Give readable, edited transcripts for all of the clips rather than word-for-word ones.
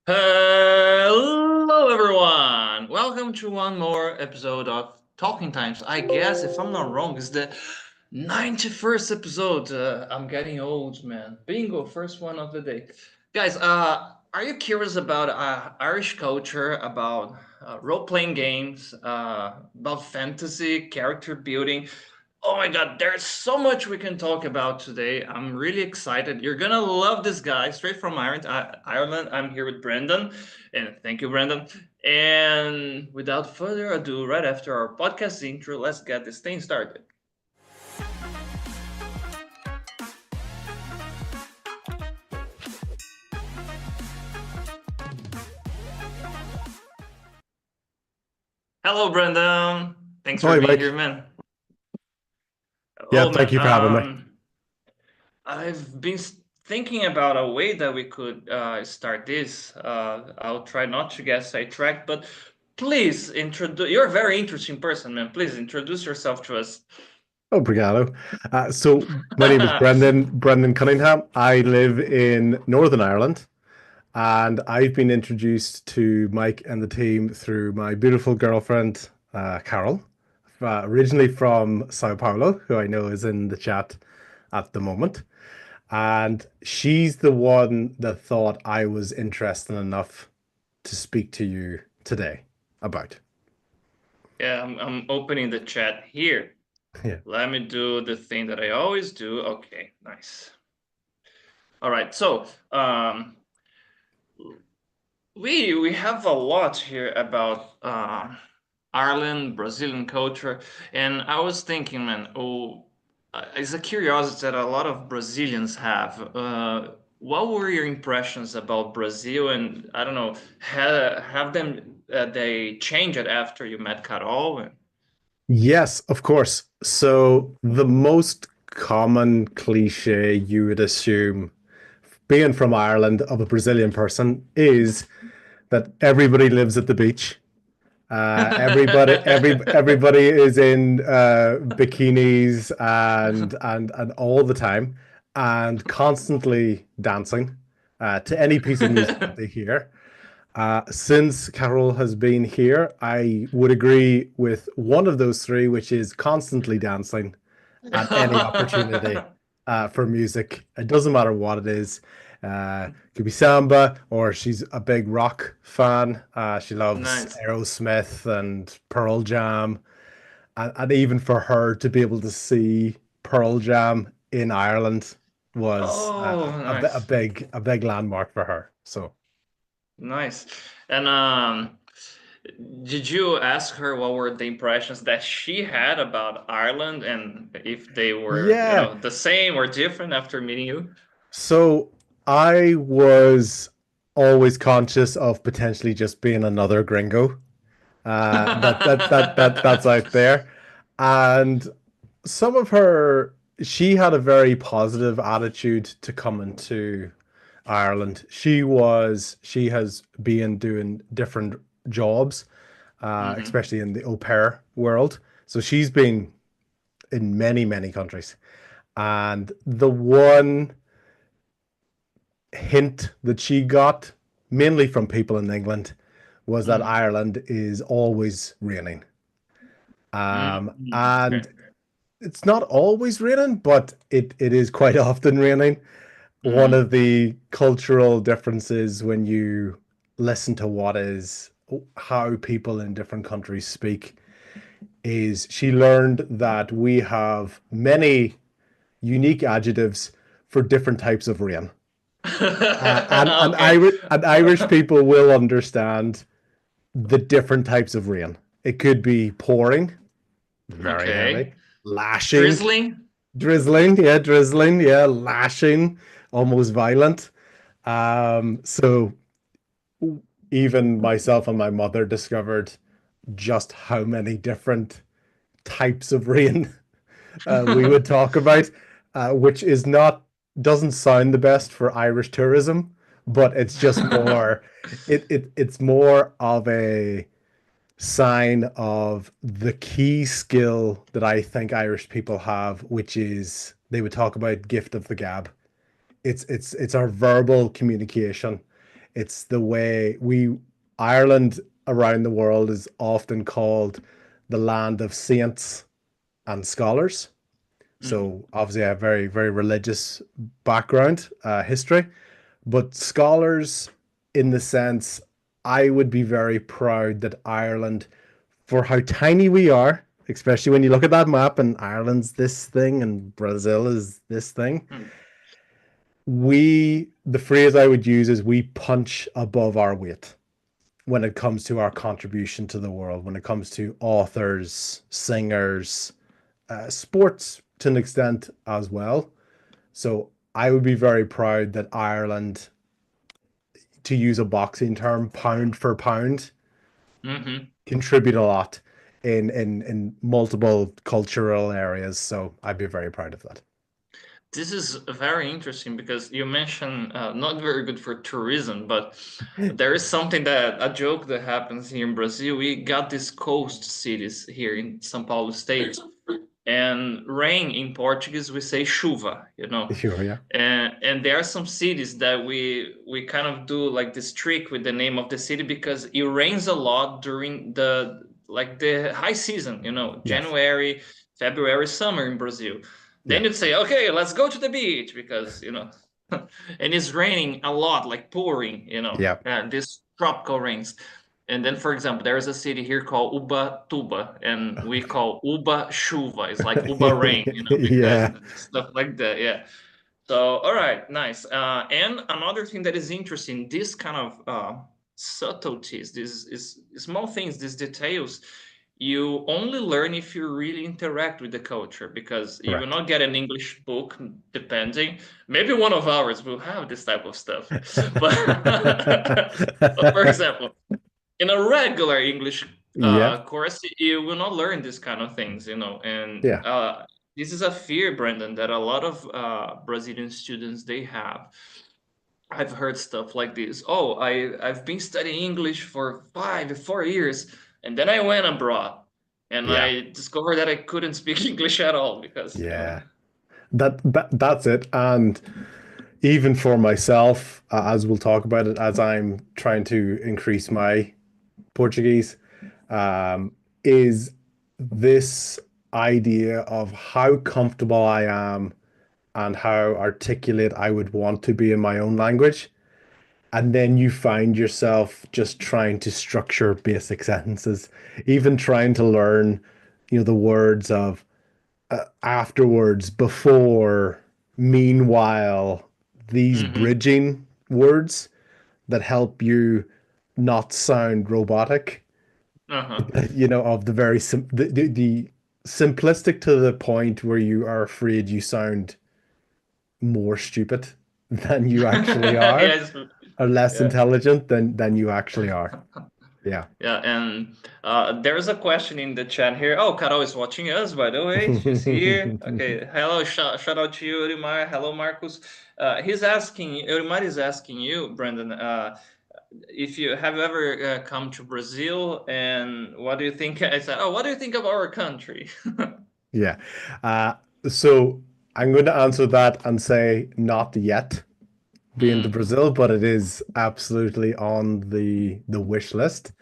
Hello, everyone. Welcome to one more episode of Talking Times. I guess, if I'm not wrong, it's the 91st episode. I'm getting old, man. Bingo, first one of the day. Guys, are you curious about Irish culture, about role-playing games, about fantasy, character building? Oh my God, there's so much we can talk about today. I'm really excited. You're gonna love this guy, straight from Ireland. I'm here with Brendan, and thank you, Brendan. And without further ado, right after our podcast intro, let's get this thing started. Hello, Brendan. Thanks for Hi, being here, Mike. man. Yeah, Oh thank man, you for having me. I've been thinking about a way that we could start this. I'll try not to get sidetracked, but please introduce. You're a very interesting person, man. Please introduce yourself to us. Obrigado. So my name is Brendan Cunningham. I live in Northern Ireland, and I've been introduced to Mike and the team through my beautiful girlfriend, Carol, originally from Sao Paulo, who I know is in the chat at the moment. And she's the one that thought I was interesting enough to speak to you today about. Yeah, I'm opening the chat here. Yeah. Let me do the thing that I always do. Okay, nice. All right, so we have a lot here about Ireland, Brazilian culture, and I was thinking, man, it's a curiosity that a lot of Brazilians have. What were your impressions about Brazil? And I don't know, have them they changed it after you met Carol? Yes, of course. So the most common cliche you would assume, being from Ireland, of a Brazilian person is that everybody lives at the beach. Everybody is in bikinis and all the time and constantly dancing to any piece of music that they hear. Since Carol has been here, I would agree with one of those three, which is constantly dancing at any opportunity for music. It doesn't matter what it is. It could be samba, or she's a big rock fan. She loves Nice. Aerosmith and Pearl Jam, and even for her to be able to see Pearl Jam in Ireland was Oh, a nice. big landmark for her. So. Nice. And did you ask her what were the impressions that she had about Ireland and if they were, Yeah. the same or different after meeting you? So I was always conscious of potentially just being another gringo. That's out there. And some of her, she had a very positive attitude to coming to Ireland. She has been doing different jobs, Hmm. especially in the au pair world. So she's been in many countries. And the one hint that she got, mainly from people in England, was that Hmm. Ireland is always raining. And Okay. it's not always raining, but it is quite often raining. One Hmm. of the cultural differences when you listen to what is how people in different countries speak is she learned that we have many unique adjectives for different types of rain. Okay. And Irish people will understand the different types of rain. It could be pouring, very heavy, Okay. lashing, Drizzling? drizzling, yeah, lashing, almost violent. So even myself and my mother discovered just how many different types of rain we would talk about, which is not doesn't sound the best for Irish tourism, but it's just more it's more of a sign of the key skill that I think Irish people have, which is they would talk about gift of the gab. It's our verbal communication. It's the way we Ireland around the world is often called the land of saints and scholars. Mm-hmm. So obviously, I have very, very religious background, history, but scholars in the sense I would be very proud that Ireland, for how tiny we are, especially when you look at that map and Ireland's this thing and Brazil is this thing, the phrase I would use is we punch above our weight when it comes to our contribution to the world, when it comes to authors, singers, sports to an extent as well. So I would be very proud that Ireland, to use a boxing term, pound for pound, Mm-hmm. contribute a lot in multiple cultural areas. So I'd be very proud of that. This is very interesting because you mentioned not very good for tourism, but there is something that a joke that happens here in Brazil. We got these coast cities here in São Paulo state, and rain in Portuguese we say chuva, you know. Sure, yeah. And there are some cities that we kind of do like this trick with the name of the city because it rains a lot during the high season, you know, Yes. January, February, summer in Brazil. Then Yeah. you'd say, okay, let's go to the beach because, you know, and it's raining a lot, like pouring, you know, Yeah. this tropical rains. And then, for example, there is a city here called Ubatuba, and we call Uba Chuva. It's like Uba rain, you know, because Yeah. stuff like that. Yeah. So, all right, nice. And another thing that is interesting, this kind of subtleties, these is small things, these details, you only learn if you really interact with the culture because you will Correct. not get an English book, depending. Maybe one of ours will have this type of stuff. But for example, in a regular English Yeah. course, you will not learn this kind of things, you know. And Yeah. this is a fear, Brendan, that a lot of Brazilian students they have. I've heard stuff like this. Oh, I've been studying English for 4 years, and then I went abroad, and Yeah. I discovered that I couldn't speak English at all because you know. Yeah. That's it. And even for myself, as we'll talk about it, as I'm trying to increase my Portuguese, um, is this idea of how comfortable I am and how articulate I would want to be in my own language. And then you find yourself just trying to structure basic sentences, even trying to learn, the words of afterwards, before, meanwhile, these Mm-hmm. bridging words that help you not sound robotic, Uh-huh. of the very the simplistic to the point where you are afraid you sound more stupid than you actually are, Yes. or less Yeah. intelligent than you actually are. Yeah. Yeah, and there's a question in the chat here. Oh, Carol is watching us, by the way. She's here. Okay, hello, shout out to you, Eurimar. Hello, Marcus. Eurimar is asking you, Brendan, if you have ever come to Brazil, and what do you think? I said, oh, what do you think of our country? Yeah. Uh, so I'm going to answer that and say not yet being to Mm, Brazil, but it is absolutely on the wish list.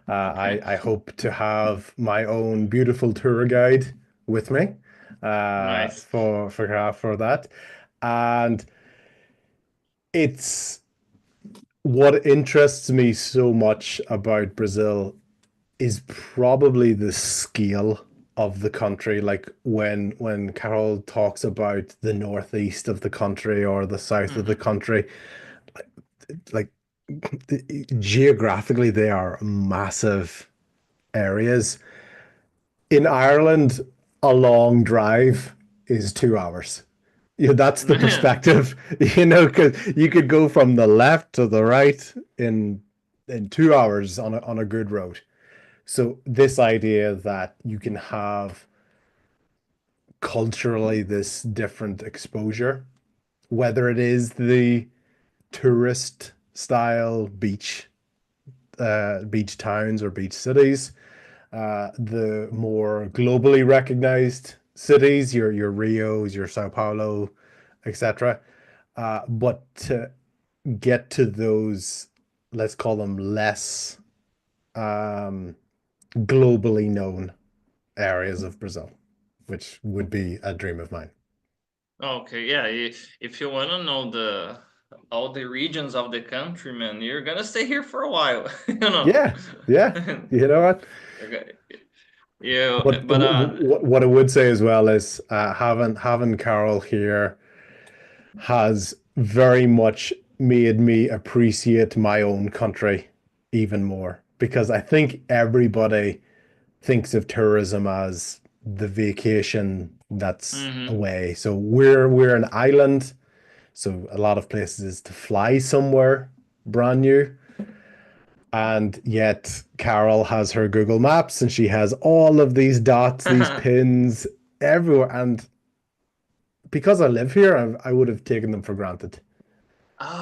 okay, I hope to have my own beautiful tour guide with me nice. for that. And it's what interests me so much about Brazil is probably the scale of the country. Like when Carol talks about the northeast of the country or the south of the Hmm. country, like geographically they are massive areas. In Ireland, a long drive is 2 hours. That's the perspective, because you could go from the left to the right in 2 hours on a good road. So this idea that you can have culturally this different exposure, whether it is the tourist style beach towns or beach cities, the more globally recognized cities, your Rios, your Sao Paulo, etc. But to get to those let's call them less um, globally known areas of Brazil, which would be a dream of mine. Okay, yeah. If you want to know the all the regions of the country, man, you're gonna stay here for a while, you know. Yeah, yeah. You know what? Okay. Yeah, What but what I would say as well is having Carol here has very much made me appreciate my own country even more because I think everybody thinks of tourism as the vacation that's mhm. away. So we're an island, so a lot of places to fly somewhere brand new. And yet Carol has her Google Maps and she has all of these dots, these pins everywhere. And because I live here, I would have taken them for granted.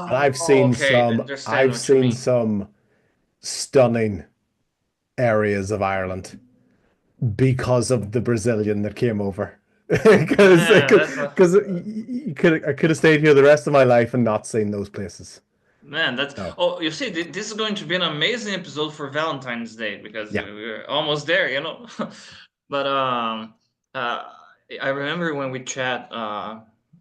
And Oh, okay. I understand I've what you seen mean. some stunning areas of Ireland because of the Brazilian that came over. Because Yeah, that's I could have stayed here the rest of my life and not seen those places. man, that's So oh, you see, this is going to be an amazing episode for Valentine's Day because yeah, we're almost there, you know. But uh, I remember when we chat,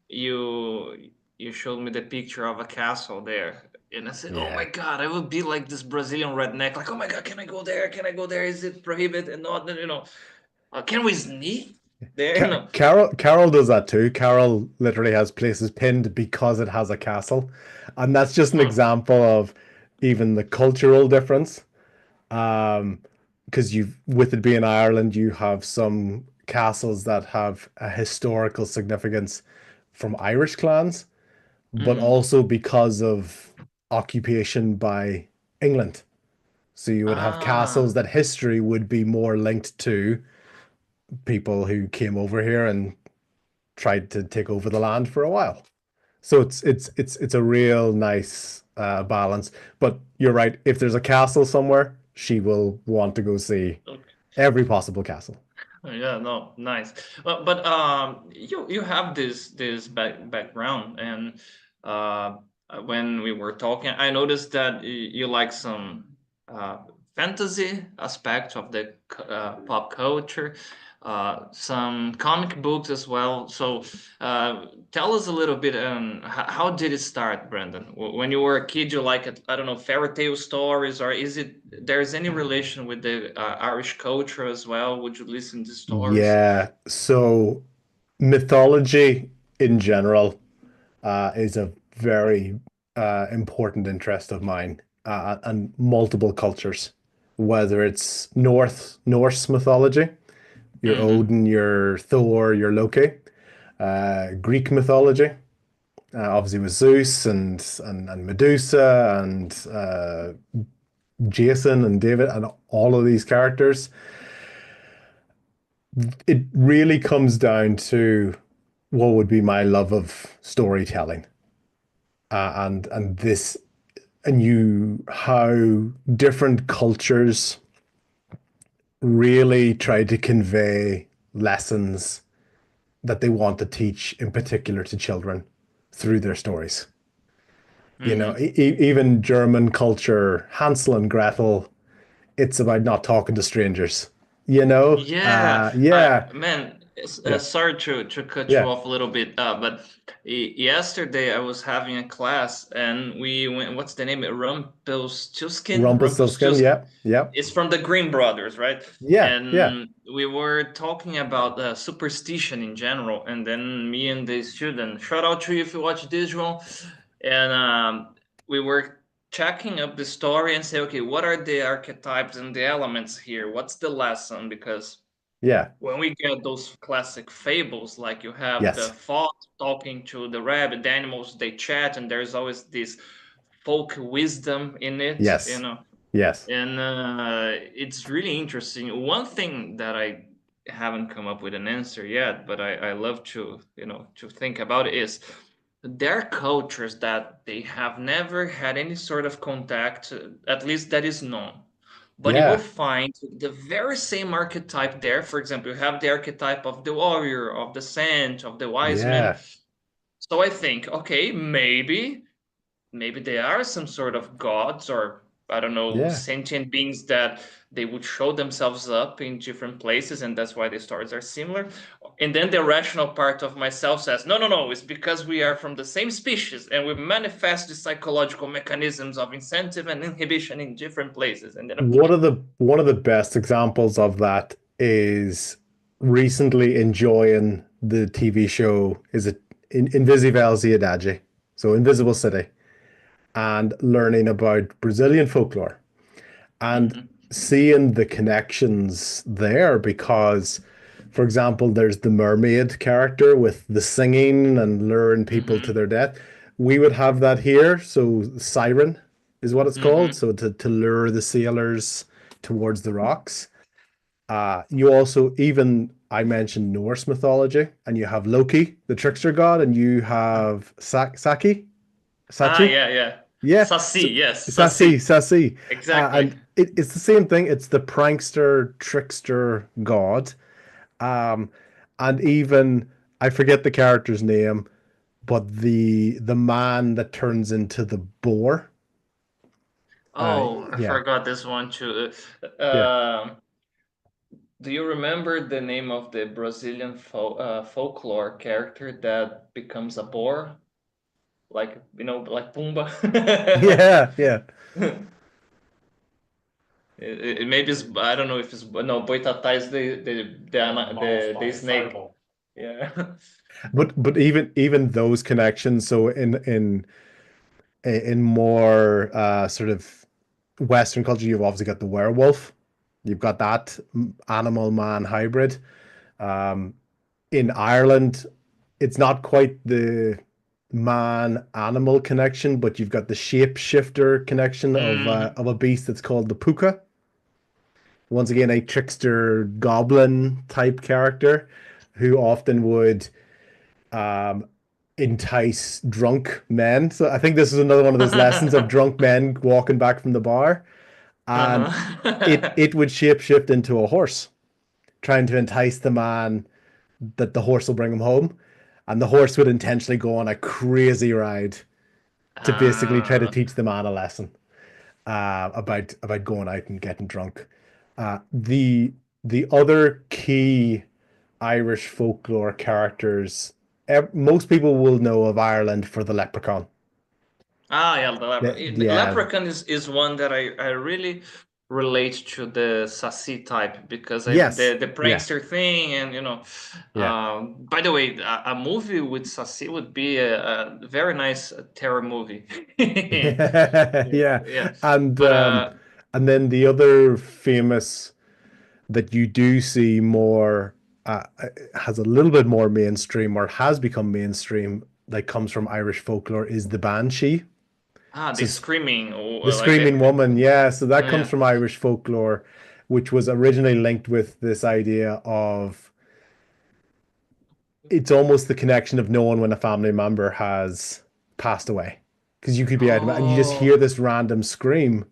you you showed me the picture of a castle there, and I said, "Oh my yeah. God, I would be like this Brazilian redneck, like, oh my God, can I go there? Can I go there? Is it prohibited? And not, you know, can we sneak there? You know." Carol does that too. Carol literally has places pinned because it has a castle, and that's just an Oh. example of even the cultural difference. Um, because you with it being Ireland, you have some castles that have a historical significance from Irish clans, but Mm-hmm. also because of occupation by England. So you would have castles Ah. that history would be more linked to people who came over here and tried to take over the land for a while. So it's a real nice balance. But you're right. If there's a castle somewhere, she will want to go see Okay. every possible castle. Yeah, no, nice. But you have this background, and uh, when we were talking, I noticed that you like some uh, fantasy aspect of the pop culture, some comic books as well. So tell us a little bit. How did it start, Brendan? When you were a kid, you like it, I don't know, fairy tale stories, or is it there's any relation with the Irish culture as well? Would you listen to stories? Yeah. So mythology in general is a very important interest of mine, and multiple cultures, whether it's Norse mythology, your Mm-hmm. Odin, your Thor, your Loki, Greek mythology, obviously with Zeus and Medusa and Jason and David and all of these characters. It really comes down to what would be my love of storytelling, and this and you how different cultures really try to convey lessons that they want to teach in particular to children through their stories. You know, Mm-hmm. even German culture, Hansel and Gretel, it's about not talking to strangers. You know? Yeah, Yeah, man, yeah, sorry to cut you yeah. off a little bit, but yesterday I was having a class and we went, what's the name? Rumpelstiltskin, Rumpelstiltskin. yeah, yeah, It's from the Green Brothers, right? yeah, yeah, And we were talking about superstition in general, and then me and the student, shout out to you if you watch this, João, and we were checking up the story and say, okay, what are the archetypes and the elements here? What's the lesson? Because yeah, when we get those classic fables, like you have the yes, fox talking to the rabbit, the animals they chat, and there's always this folk wisdom in it, you yes, know. yes, And it's really interesting. One thing that I haven't come up with an answer yet, but I love to, you know, to think about it is there are cultures that they have never had any sort of contact, at least that is known. But you will yeah, find the very same archetype there. For example, you have the archetype of the warrior, of the saint, of the wise man. yeah, So I think, okay, maybe maybe they are some sort of gods, or I don't know, Yeah. sentient beings that they would show themselves up in different places, and that's why the stories are similar. And then the rational part of myself says, no, no, no, it's because we are from the same species and we manifest the psychological mechanisms of incentive and inhibition in different places. And then, One of the best examples of that is recently enjoying the TV show is it Invisível Cidade, so Invisible City, and learning about Brazilian folklore and mhm, seeing the connections there because, for example, there's the mermaid character with the singing and luring people to mhm, their death. We would have that here. So siren is what it's called. mhm. So to lure the sailors towards the rocks. You also even I mentioned Norse mythology, and you have Loki, the trickster god, and you have Sachi. Yeah, yeah. Yeah, Sassy, so yes, Sassy, Sassy. Sassy, Exactly. and it's the same thing. It's the prankster, trickster god, um, and even I forget the character's name, but the man that turns into the boar. Oh, I Yeah, forgot this one too. yeah, Do you remember the name of the Brazilian folklore character that becomes a boar? Like, like Pumba. yeah, yeah. Maybe it's, I don't know if it's, no, Boitatá is the snake. Yeah. But even those connections. So in more sort of Western culture, you've obviously got the werewolf. You've got that animal man hybrid. Um, in Ireland, it's not quite the man animal connection, but you've got the shapeshifter connection Mm. of a beast that's called the puka. Once again, a trickster goblin type character who often would um, entice drunk men. So I think this is another one of those lessons of drunk men walking back from the bar, and it Uh-huh. it would shapeshift into a horse, trying to entice the man that the horse will bring him home, and the horse would intentionally go on a crazy ride to basically try to Uh, teach the man a lesson about going out and getting drunk. The other key Irish folklore characters, most people will know of Ireland for the leprechaun. yeah, the leprechaun. Yeah, Leprechaun is one that I really relate to the Sassy type because yes, the yeah, prankster thing, and yeah, by the way, a movie with Sassy would be a very nice terror movie. Yeah, yeah. yeah. And But and then the other famous that you do see more has a little bit more mainstream or has become mainstream that comes from Irish folklore is the banshee. So the screaming, the or like screaming woman, yeah. So that comes yeah. from Irish folklore, which was originally linked with this idea of it's almost the connection of knowing when a family member has passed away. Because you could be out and you just hear Oh. this random scream,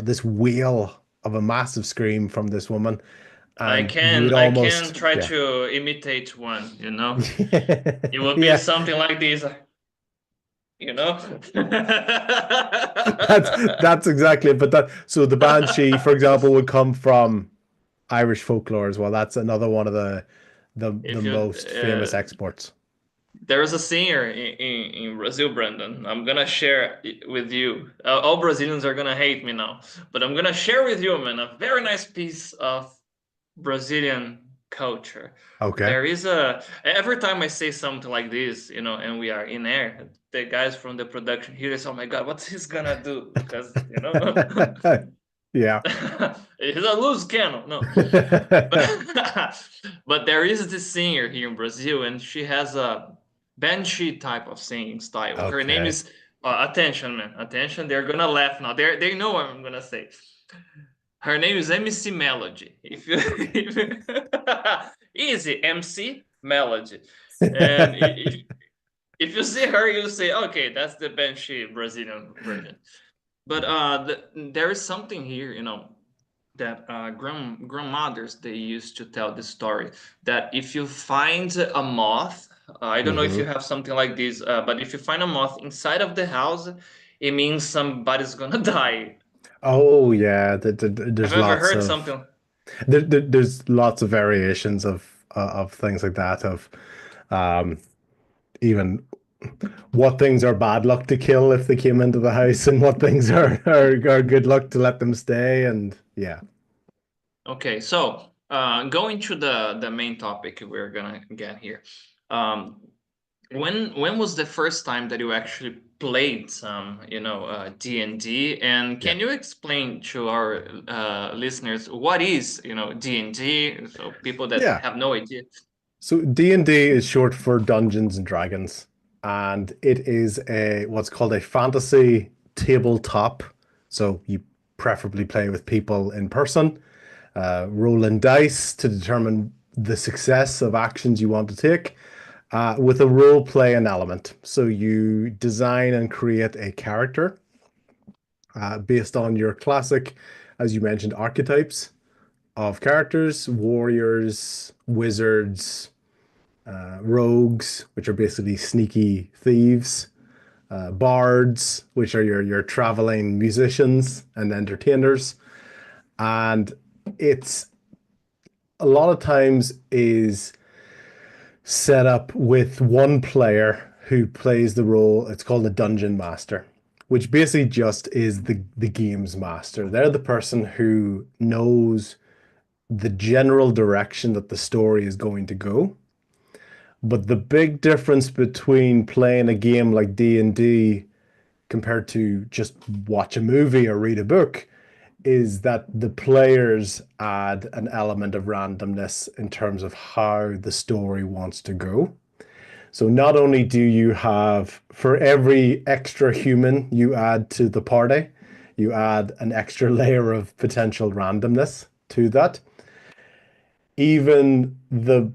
this wail of a massive scream from this woman, and you would I can almost, try yeah. to imitate one, you know? It would be Yeah, something like this, you know? that's exactly it. But that so the banshee, for example, would come from Irish folklore as well. That's another one of the If you most famous exports. There's a singer in Brazil, Brendan. I'm gonna share it with you. All Brazilians are gonna hate me now, but I'm gonna share with you, man, a very nice piece of Brazilian culture. Okay. There is a every time I say something like this, and we are in air, the guys from the production here is, oh my God, what's he's gonna do? Because Yeah. he's a loose cannon. No, but there is this singer here in Brazil, and she has a banshee type of singing style. Her name Okay. is attention, man, attention. They're gonna laugh now. They know what I'm gonna say. Her name is MC Melody. If you, easy MC Melody, and if you see her, you say, okay, that's the Banshee Brazilian version. But there is something here, that grandmothers they used to tell the story that if you find a moth I don't know if you Hmm. have something like this, but if you find a moth inside of the house, it means somebody's gonna die. Oh yeah, Have there's you ever lots heard of something? there's lots of variations of things like that of um even what things are bad luck to kill if they came into the house and what things are good luck to let them stay and yeah. Okay, so going to the main topic we're gonna get here. Um, when was the first time that you actually played some, D&D? And Yeah. can you explain to our listeners what is, D&D? So people that Yeah. have no idea. So D&D is short for Dungeons and Dragons, and it is a what's called a fantasy tabletop. So you preferably play with people in person, rolling dice to determine the success of actions you want to take, with a role playing element. So you design and create a character based on your classic, as you mentioned, archetypes of characters: warriors, wizards, rogues, which are basically sneaky thieves, bards, which are your traveling musicians and entertainers, and it's a lot of times is set up with one player who plays the role. It's called a dungeon master, which basically just is the games master. They're the person who knows the general direction that the story is going to go. But the big difference between playing a game like D&D compared to just watch a movie or read a book is that the players add an element of randomness in terms of how the story wants to go. So not only do you have, for every extra human you add to the party, you add an extra layer of potential randomness to that. Even the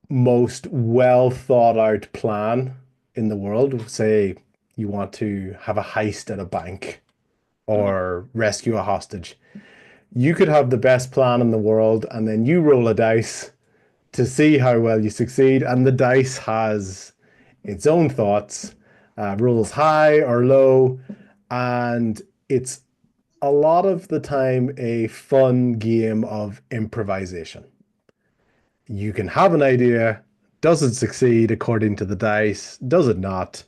most well thought out plan in the world, say you want to have a heist at a bank Mhm. or rescue a hostage, you could have the best plan in the world and then you roll a dice to see how well you succeed. And the dice has its own thoughts, rolls high or low. And it's a lot of the time a fun game of improvisation. You can have an idea. Does it succeed according to the dice? Does it not?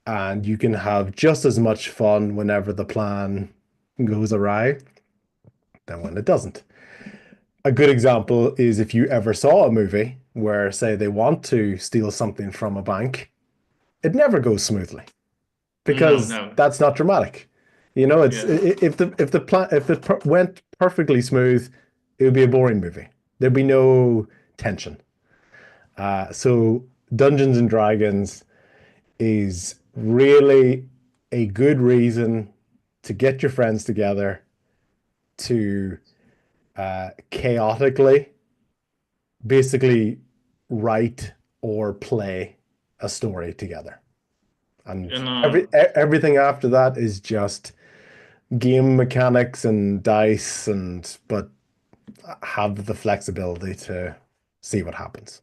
And you can have just as much fun whenever the plan goes awry than when it doesn't. A good example is if you ever saw a movie where, say, they want to steal something from a bank, it never goes smoothly No, because no. that's not dramatic. You know, it's Yes. if the plan if it went perfectly smooth, it would be a boring movie. There'd be no tension. So Dungeons and Dragons is really a good reason to get your friends together to chaotically basically write or play a story together. And And everything after that is just game mechanics and dice and but have the flexibility to see what happens.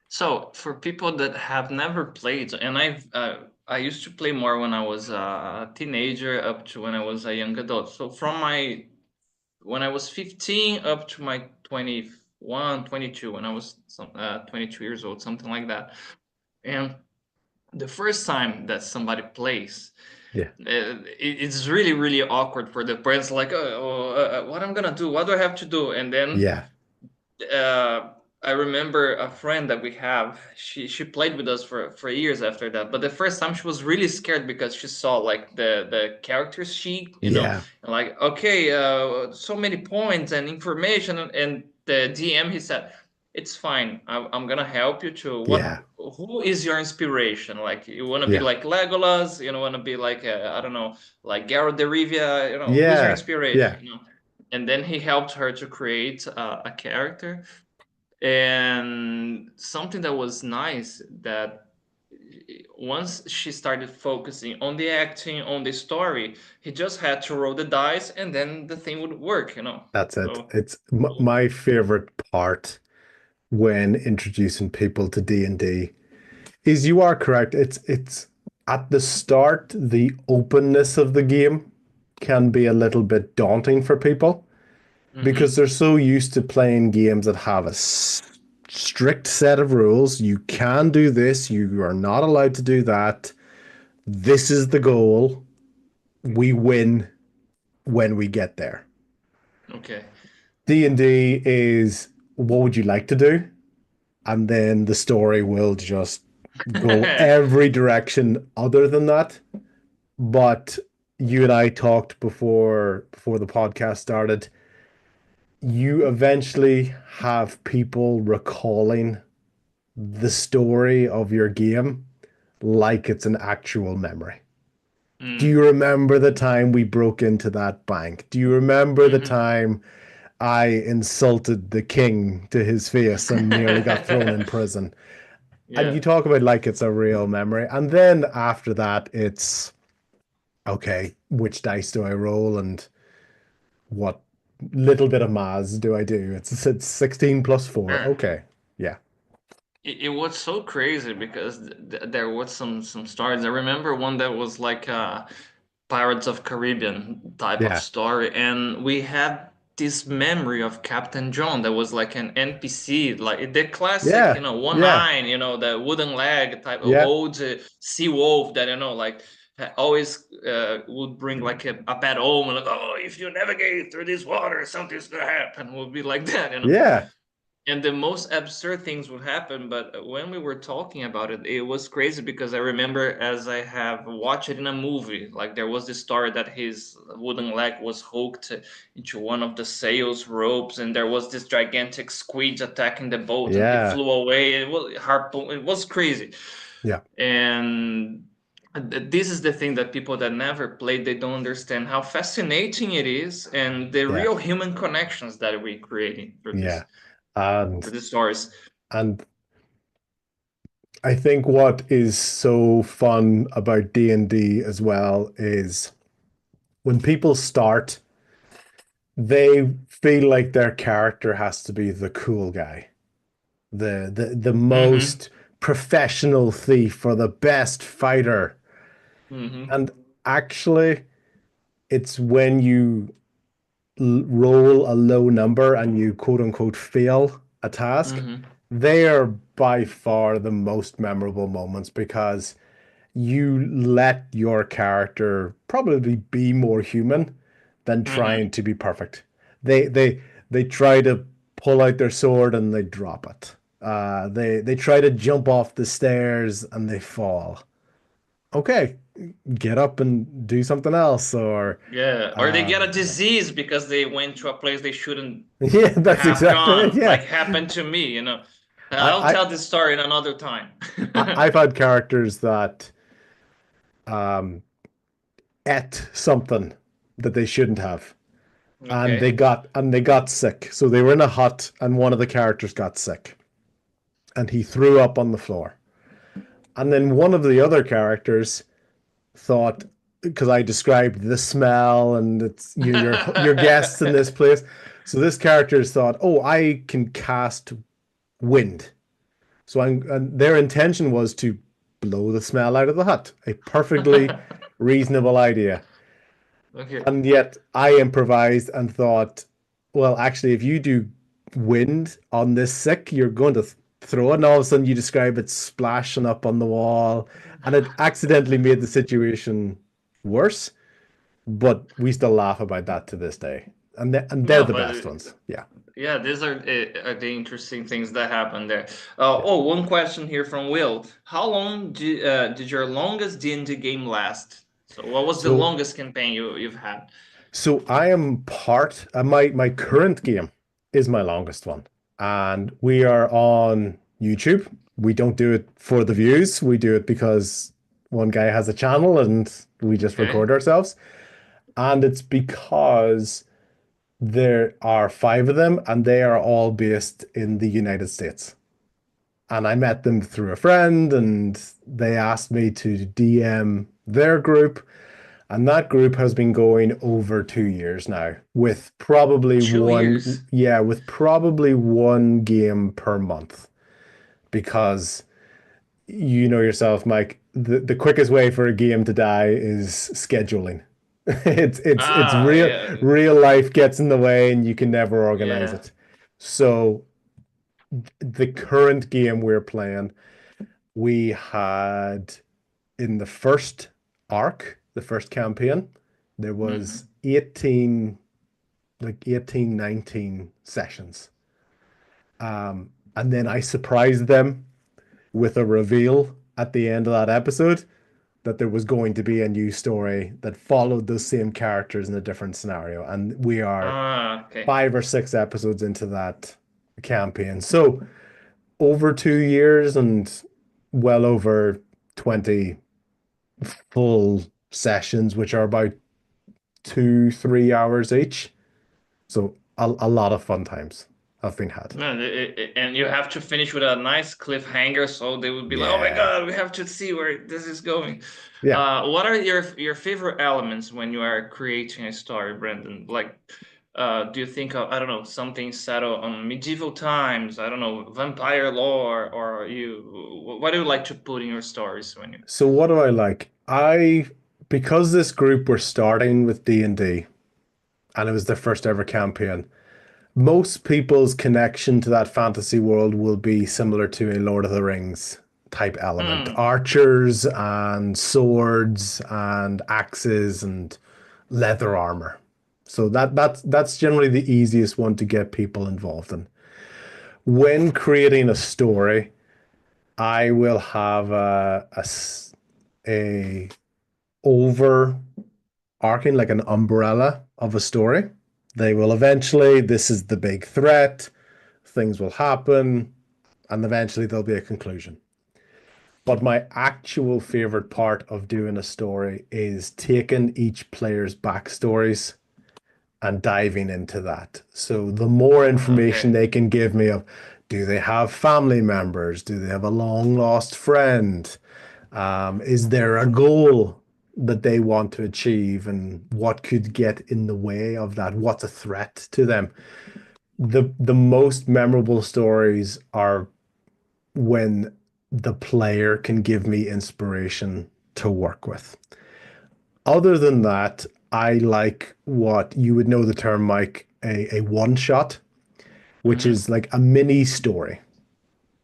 so for people that have never played, and I used to play more when I was a teenager up to when I was a young adult. So from my when I was 15 up to my 21, 22, when I was 22 years old, something like that. And the first time that somebody plays, Yeah. it's really, really awkward for the parents, like, what I'm gonna do, what do I have to do? And then Yeah. uh, I remember a friend that we have. She played with us for years after that. But the first time she was really scared because she saw like the character sheet, Yeah. and like, okay, so many points and information, and the DM, he said, it's fine. I'm gonna help you to what. Yeah. Who is your inspiration? Like, you want to be Yeah. like Legolas? You know, want to be like I don't know, like Geralt de Rivia? Who's your Yeah. inspiration? Yeah. And then he helped her to create a character. And something that was nice, that once she started focusing on the acting, on the story, he just had to roll the dice and then the thing would work. That's it. So It's my favorite part. when introducing people to D&D is you are correct. It's at the start, the openness of the game can be a little bit daunting for people because Mm-hmm. they're so used to playing games that have a strict set of rules. You can do this, you are not allowed to do that. This is the goal. We win when we get there. Okay. D&D is what would you like to do? And then the story will just go every direction other than that. But you and I talked before the podcast started. You eventually have people recalling the story of your game like it's an actual memory. Do you Mm. remember the time we broke into that bank? Do you remember the Mm-hmm. time I insulted the king to his face and nearly got thrown in prison? And Yeah. you talk about like it's a real memory. And then after that, it's okay, which dice do I roll and what little bit of maths do I do? It's 16 plus 4. Sure. Okay. Yeah. It was so crazy because there was some stories. I remember one that was like Pirates of Caribbean type of Yeah. story, and we had this memory of Captain John that was like an NPC, like the classic, Yeah. one Yeah. eye, the wooden leg type of Yeah. old sea wolf that like always would bring like a bad omen, like oh if you navigate through this water something's gonna happen, would be like that. Yeah. And the most absurd things would happen, but when we were talking about it, it was crazy because I remember as I have watched it in a movie, like there was this story that his wooden leg was hooked into one of the sails ropes, and there was this gigantic squid attacking the boat, and he Yeah. flew away. It was harpoon. It was crazy, Yeah. and this is the thing that people that never played they don't understand how fascinating it is, and the Yeah. real human connections that we're creating Yeah. And through the stories. and I think what is so fun about D&D as well is when people start, they feel like their character has to be the cool guy, the Mm-hmm. most professional thief or the best fighter. Mm-hmm. And actually, it's when you roll a low number and you quote unquote fail a task, Mm-hmm. they are by far the most memorable moments because you let your character probably be more human than Mm-hmm. trying to be perfect. They try to pull out their sword and they drop it. They try to jump off the stairs and they fall. Okay, get up and do something else. Or Yeah, or they get a yeah, disease because they went to a place they shouldn't yeah, that's have exactly it. gone, like Yeah, happened to me. I'll I tell this story in another time. I've had characters that um ate something that they shouldn't have and Okay. they got sick. So they were in a hut and one of the characters got sick and he threw up on the floor. And then one of the other characters thought because I described the smell and it's your guests in this place. So this character's thought, "Oh, I can cast wind." So and their intention was to blow the smell out of the hut. A perfectly reasonable idea. Okay. And yet I improvised and thought, well, actually, if you do wind on this sick, you're going to throw it. And all of a sudden, you describe it splashing up on the wall. And it accidentally made the situation worse. But we still laugh about that to this day. And they're No, the but best ones. Yeah. yeah, these are the interesting things that happen there. Oh, one question here from Will. How long did your longest D&D game last? So, what was the So longest campaign you've had? So I am part my current game is my longest one. And we are on YouTube. We don't do it for the views. We do it because one guy has a channel and we just Okay. record ourselves. And it's because there are five of them and they are all based in the United States. And I met them through a friend and they asked me to DM their group And that group has been going over 2 years now, with probably Two one, years. yeah, with probably one game per month. Because you know yourself, Mike, the quickest way for a game to die is scheduling. It's Ah, yeah, real life gets in the way and you can never organize yeah. it. So the current game we're playing, we had in the first arc, the first campaign, there was Hmm. 18, 19 sessions. And then I surprised them with a reveal at the end of that episode that there was going to be a new story that followed those same characters in a different scenario. And we are Ah, okay. 5 or 6 episodes into that campaign. So over 2 years and well over 20 full sessions, which are about 2, 3 hours each. So a lot of fun times have been had. Man, and you have to finish with a nice cliffhanger, so they would be like, "Oh my Yeah. God, we have to see where this is going." Yeah. What are your favorite elements when you are creating a story, Brendan? Like, do you think of, I don't know, something settled on medieval times? I don't know, vampire lore, or what do you like to put in your stories when you? So what do I like? Because this group were starting with D&D and it was their first ever campaign, most people's connection to that fantasy world will be similar to a Lord of the Rings type element. Hmm. Archers and swords and axes and leather armor. So that's generally the easiest one to get people involved in. When creating a story, I will have a overarching, like an umbrella of a story. They will eventually, this is the big threat, things will happen, and eventually there'll be a conclusion. But my actual favorite part of doing a story is taking each player's backstories and diving into that. So the more information Okay. they can give me of, do they have family members? Do they have a long lost friend? Is there a goal that they want to achieve, and what could get in the way of that? What's a threat to them? The most memorable stories are when the player can give me inspiration to work with. Other than that, I like what you would know the term, Mike, a one shot, which Mm-hmm. is like a mini story.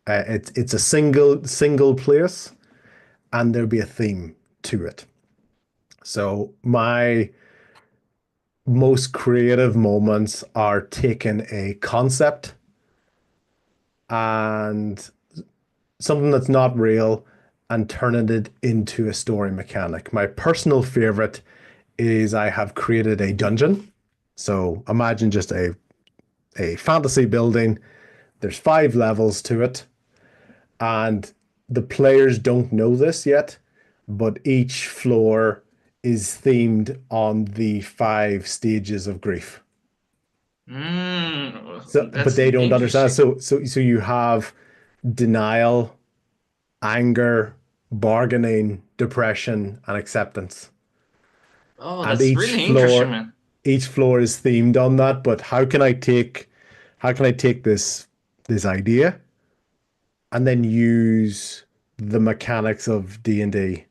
It's a single place, and there'll be a theme to it. So my most creative moments are taking a concept and something that's not real and turning it into a story mechanic. My personal favorite is I have created a dungeon. So imagine just a fantasy building. There's 5 levels to it, and the players don't know this yet, but each floor is themed on the 5 stages of grief. So, but That's they don't understand. interesting. So you have denial, anger, bargaining, depression, and acceptance. Oh, And that's really interesting, man. each floor is themed on that. But how can I take this idea and then use the mechanics of D&D?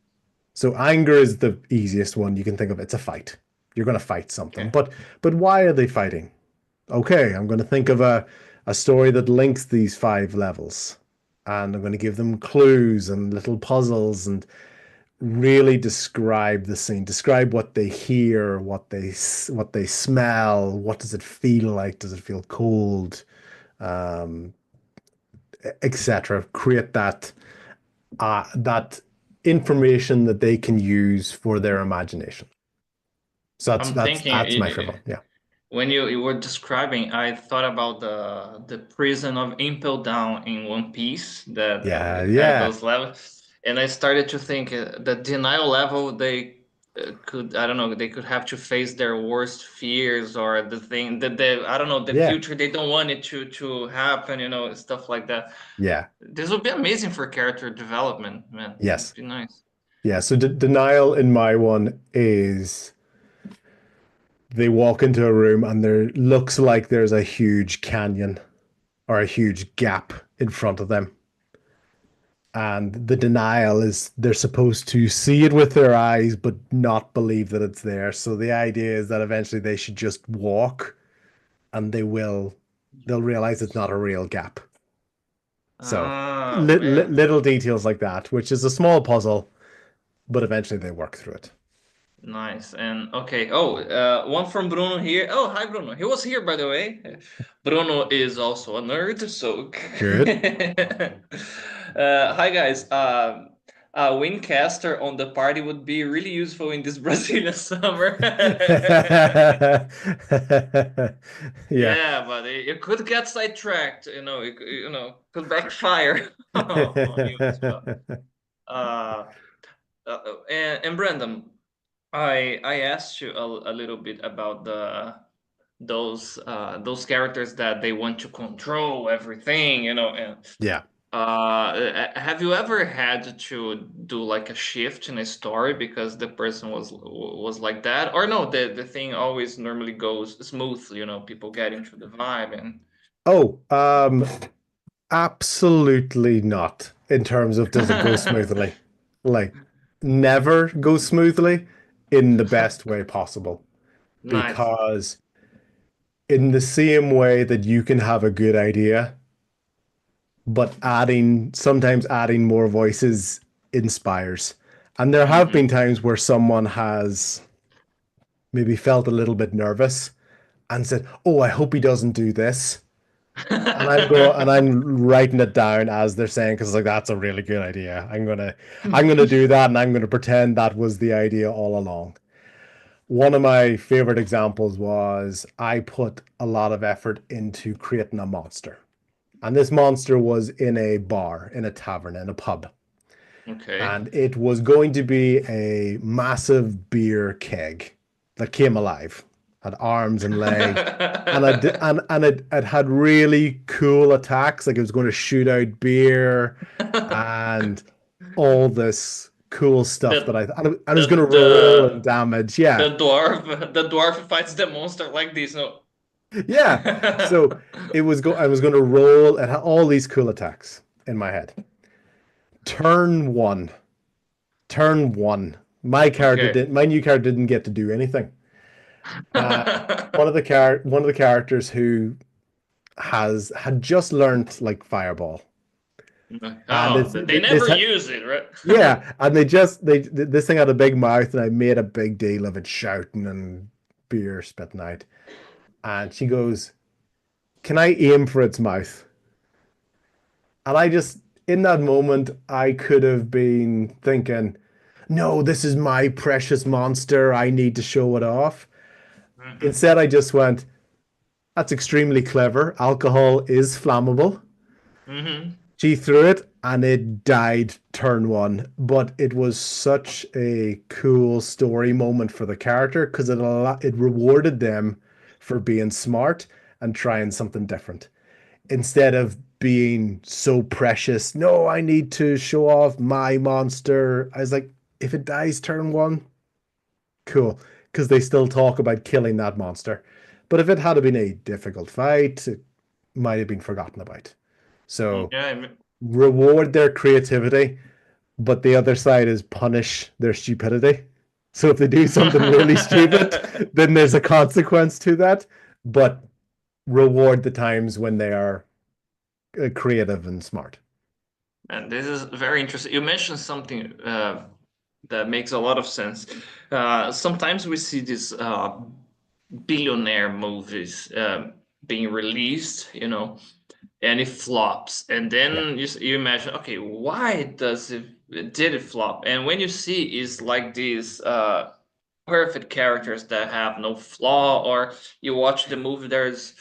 So anger is the easiest one you can think of. It's a fight. You're going to fight something. Okay. But why are they fighting? Okay, I'm going to think of a story that links these 5 levels. And I'm going to give them clues and little puzzles and really describe the scene. Describe what they hear, what they smell, what does it feel like? Does it feel cold? Um, etc. Create that information that they can use for their imagination. So that's I'm that's thinking that's my favorite one. Yeah. when you were describing, I thought about the prison of Impel Down in One Piece that Yeah, had yeah, those levels, and I started to think the denial level they could, I don't know, they could have to face their worst fears or the thing that they, I don't know, the yeah, future they don't want it to happen, stuff like that. yeah. This would be amazing for character development, man. It'd Yes. be nice. Yeah, so denial in my one is they walk into a room and there looks like there's a huge canyon or a huge gap in front of them. And the denial is they're supposed to see it with their eyes, but not believe that it's there. So the idea is that eventually they should just walk and they'll realize it's not a real gap. So Oh man. little details like that, which is a small puzzle, but eventually they work through it. Nice. And okay. Oh, one from Bruno here. Oh, hi, Bruno. He was here, by the way. Bruno is also a nerd, so. Good. Hi, guys. A Wincaster on the party would be really useful in this Brazilian summer. Yeah. Yeah, but it could get sidetracked. Could backfire on you as well. Uh, and Brandon, I asked you a little bit about those characters that they want to control everything, and Yeah. have you ever had to do like a shift in a story because the person was like that, or no? The thing always normally goes smoothly, people get into the vibe and. Oh, absolutely not in terms of does it go smoothly? Like, never go smoothly in the best way possible. Nice. Because in the same way that you can have a good idea, but sometimes adding more voices inspires. And there have Hmm. been times where someone has maybe felt a little bit nervous and said, "Oh, I hope he doesn't do this." And I'm writing it down as they're saying because like that's a really good idea. I'm gonna do that and I'm gonna pretend that was the idea all along. One of my favorite examples was I put a lot of effort into creating a monster. And this monster was in a bar, in a tavern, in a pub. Okay. And it was going to be a massive beer keg that came alive, had arms and legs, and it had really cool attacks. Like it was going to shoot out beer and all this cool stuff that the and it was going the to roll and the damage. Yeah, the dwarf fights the monster like this. No. yeah. So I was going to roll. It had all these cool attacks in my head. Turn one. Turn one. Okay. My new character didn't get to do anything. One of the characters who had just learned like fireball, and Oh, they never use it, right? yeah, and they this thing had a big mouth, and I made a big deal of it shouting and beer spitting out, and she goes, "Can I aim for its mouth?" And I just in that moment I could have been thinking, "No, this is my precious monster. I need to show it off." Hmm. Instead, I just went, "That's extremely clever. Alcohol is flammable." Hmm. She threw it and it died turn one. But it was such a cool story moment for the character because it rewarded them for being smart and trying something different. Instead of being so precious, no, I need to show off my monster. I was like, if it dies turn one, cool. Because they still talk about killing that monster. But if it had been a difficult fight, it might have been forgotten about. So Yeah. reward their creativity, but the other side is punish their stupidity. So if they do something really stupid, then there's a consequence to that. But reward the times when they are creative and smart. And this is very interesting. You mentioned something that makes a lot of sense. Sometimes we see these billionaire movies being released, and it flops. And Yeah, then you imagine, okay, why did it flop? And when you see is like these perfect characters that have no flaw, or you watch the movie, there's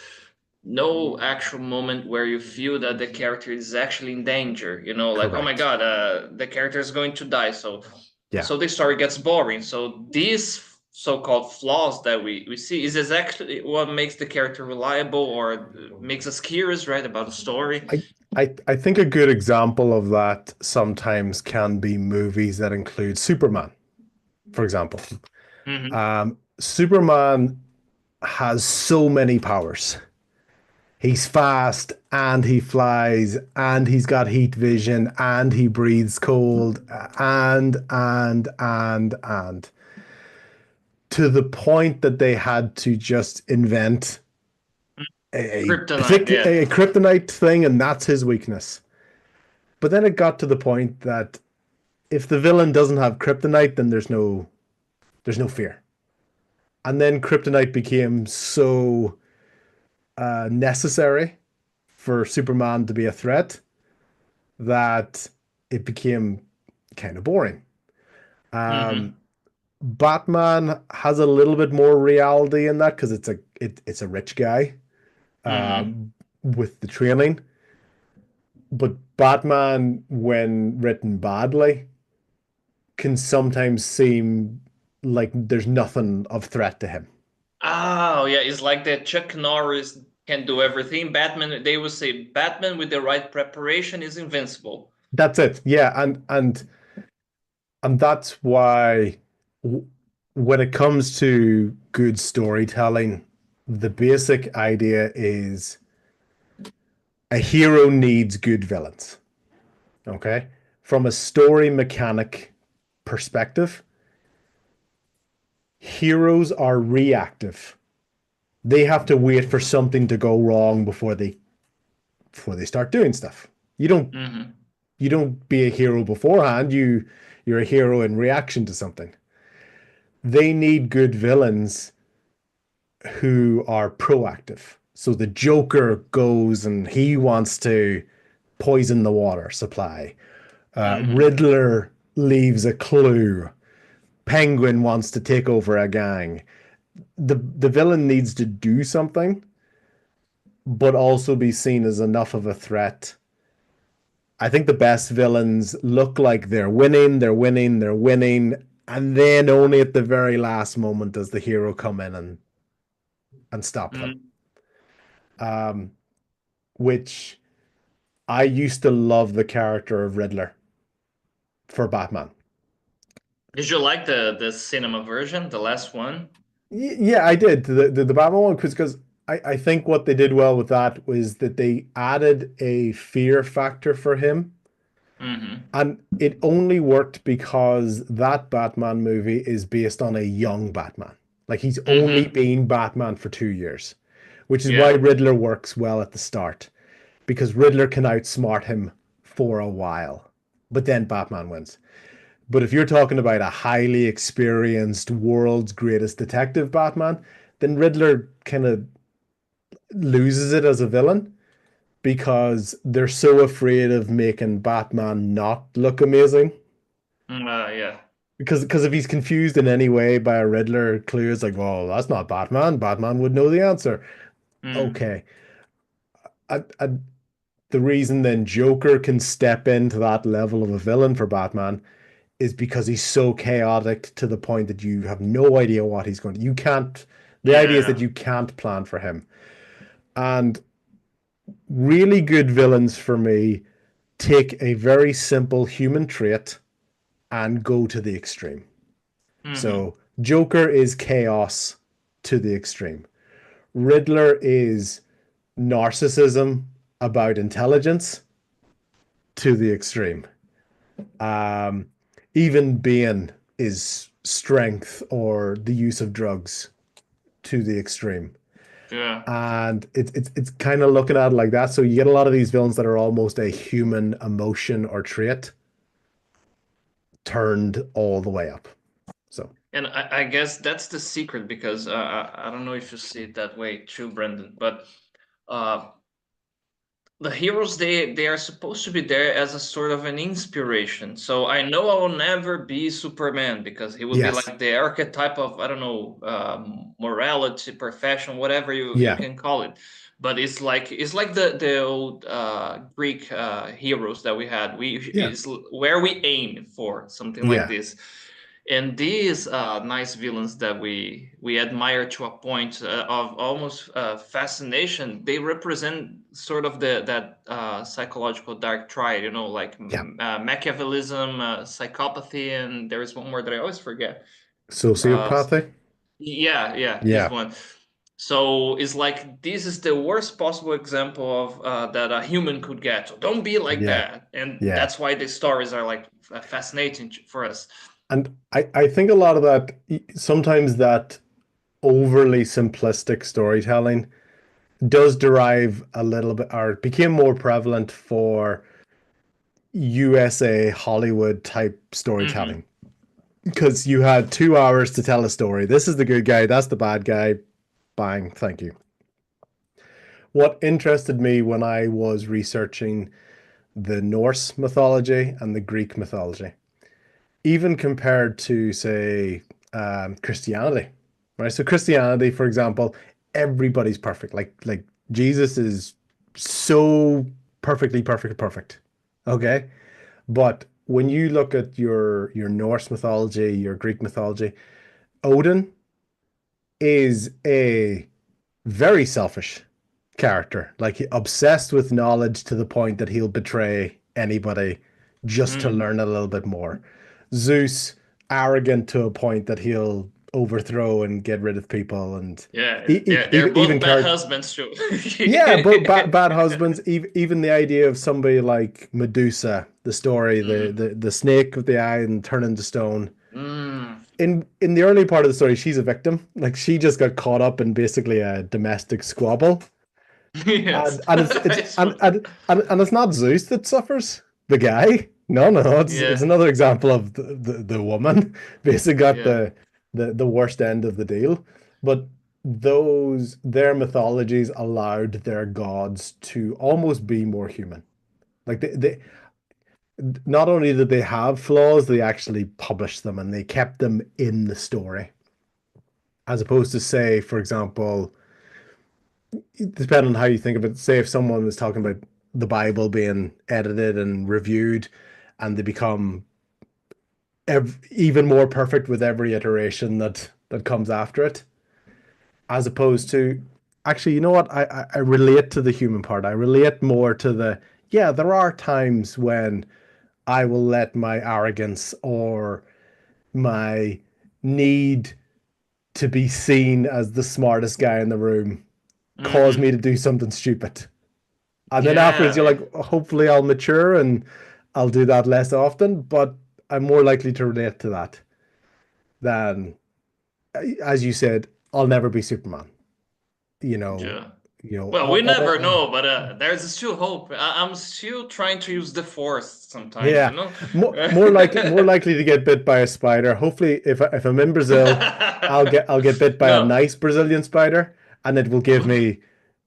no actual moment where you feel that the character is actually in danger, like, oh my correct. god, the character is going to die, so Yeah. so the story gets boring. So these so-called flaws that we see is exactly what makes the character reliable or makes us curious, right, about the story. I think a good example of that sometimes can be movies that include Superman, for example. Hmm. Superman has so many powers. He's fast and he flies and he's got heat vision and he breathes cold and to the point that they had to just invent a Kryptonite, particular yeah. a kryptonite thing, and that's his weakness. But then it got to the point that if the villain doesn't have kryptonite, then there's no fear. And then kryptonite became so necessary for Superman to be a threat that it became kind of boring. Hmm. Batman has a little bit more reality in that because it's a rich guy Hmm. with the training. But Batman, when written badly, can sometimes seem like there's nothing of threat to him. Oh, yeah, it's like that Chuck Norris can do everything. Batman, they would say Batman with the right preparation is invincible. That's it. Yeah, and that's why when it comes to good storytelling, the basic idea is a hero needs good villains. Okay? From a story mechanic perspective, heroes are reactive. They have to wait for something to go wrong before they start doing stuff. You don't Hmm. you don't be a hero beforehand. You're a hero in reaction to something. They need good villains who are proactive. So the Joker goes and he wants to poison the water supply. Hmm. Riddler leaves a clue. Penguin wants to take over a gang. The villain needs to do something, but also be seen as enough of a threat. I think the best villains look like they're winning, they're winning, they're winning, and then only at the very last moment does the hero come in and stop them. Hmm. Um, which I used to love the character of Riddler for Batman. Did you like the cinema version, the last one? Yeah, I did the Batman one because I think what they did well with that was that they added a fear factor for him. Hmm. And it only worked because that Batman movie is based on a young Batman. Like he's only Hmm. been Batman for 2 years, which is why Yeah. Riddler works well at the start, because Riddler can outsmart him for a while, but then Batman wins. But if you're talking about a highly experienced world's greatest detective Batman, then Riddler kind of loses it as a villain because they're so afraid of making Batman not look amazing. Yeah. Because if he's confused in any way by a Riddler clue, it's like, well, that's not Batman. Batman would know the answer. Mm. Okay. I, the reason then Joker can step into that level of a villain for Batman is because he's so chaotic to the point that you have no idea what he's going to. You can't. The idea is that Yeah. you can't plan for him. And really good villains for me take a very simple human trait and go to the extreme. Hmm. So Joker is chaos to the extreme. Riddler is narcissism about intelligence to the extreme. Um, Even Bane is strength or the use of drugs to the extreme. Yeah. And it's kind of looking at it like that. So you get a lot of these villains that are almost a human emotion or trait turned all the way up. So And I guess that's the secret because I don't know if you see it that way too, Brendan, but uh, the heroes they are supposed to be there as a sort of an inspiration. So I know I will never be Superman because he would be yes, like the archetype of I don't know morality, profession, whatever you yeah, can call it. But it's like the old Greek heroes that we had. We yeah, is where we aim for something like yeah, this. And these nice villains that we admire to a point of almost fascination, they represent sort of that psychological dark triad, you know, like Yeah. Machiavellism, psychopathy, and there is one more that I always forget. Uh, Sociopathy. yeah, yeah, this Yeah. one. So it's like this is the worst possible example of that a human could get. So don't be like Yeah. that, and Yeah. that's why the stories are like fascinating for us. And I think a lot of that, sometimes that overly simplistic storytelling does derive a little bit, or became more prevalent for USA Hollywood type Hmm. storytelling. Because you had 2 hours to tell a story. This is the good guy, that's the bad guy. Bang, thank you. What interested me when I was researching the Norse mythology and the Greek mythology, even compared to, say, Christianity, right? So Christianity, for example, everybody's perfect. Like Jesus is so perfect. Okay, but when you look at your Norse mythology, your Greek mythology, Odin is a very selfish character, like obsessed with knowledge to the point that he'll betray anybody just to Hmm. learn a little bit more. Zeus, arrogant to a point that he'll overthrow and get rid of people, and Yeah, they're even both bad character. husbands too. Yeah, but bad husbands. Even the idea of somebody like Medusa, the story, Mm. the snake with the eye and turn into stone. Mm. In the early part of the story, she's a victim. Like she just got caught up in basically a domestic squabble, Yes, and it's funny. and it's not Zeus that suffers. The guy, no, it's Yeah, another example of the woman basically got yeah. the worst end of the deal. But those their mythologies allowed their gods to almost be more human. Like they not only did they have flaws, they actually published them and they kept them in the story, as opposed to, say, for example, depending on how you think of it, say if someone was talking about the Bible being edited and reviewed, and they become even more perfect with every iteration that comes after it, as opposed to, actually, you know what? I relate to the human part. I relate more to the, yeah, there are times when I will let my arrogance or my need to be seen as the smartest guy in the room cause me Hmm. to do something stupid. And then afterwards, Yeah, you're yeah, like, hopefully I'll mature and I'll do that less often. But I'm more likely to relate to that than, as you said, I'll never be Superman. You know, yeah. you know, Well, we never know, but there's still hope. I'm still trying to use the force sometimes, you yeah, know? more likely to get bit by a spider. Hopefully, if I'm in Brazil, I'll get bit by a No. nice Brazilian spider, and it will give me,